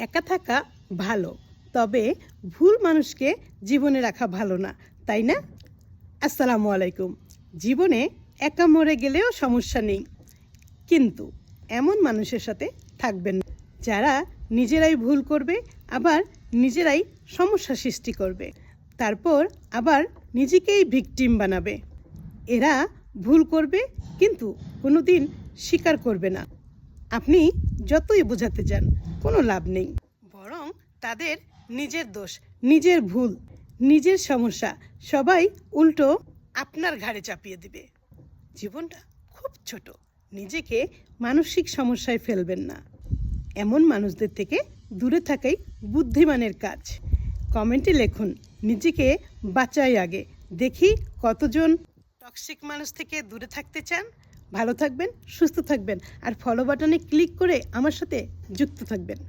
একা থাকা ভালো, তবে ভুল মানুষকে জীবনে রাখা ভালো না, তাই না? আসসালামু আলাইকুম। জীবনে একা মরে গেলেও সমস্যা নেই, কিন্তু এমন মানুষের সাথে থাকবেন না যারা নিজেরাই ভুল করবে, আবার নিজেরাই সমস্যা সৃষ্টি করবে, তারপর আবার নিজেকেই ভিকটিম বানাবে। এরা ভুল করবে কিন্তু কোনোদিন স্বীকার করবে না। আপনি যতই বোঝাতে চান কোনো লাভ নেই, বরং তাদের নিজের দোষ, নিজের ভুল, নিজের সমস্যা সবাই উল্টো আপনার ঘাড়ে চাপিয়ে দিবে। জীবনটা খুব ছোট, নিজেকে মানসিক সমস্যায় ফেলবেন না। এমন মানুষদের থেকে দূরে থাকাই বুদ্ধিমানের কাজ। কমেন্টে লিখুন, নিজেকে বাঁচাই আগে, দেখি কতজন টক্সিক মানুষ থেকে দূরে থাকতে চান। ভালো থাকবেন, সুস্থ থাকবেন, আর ফলো বাটনে ক্লিক করে আমার সাথে যুক্ত থাকবেন।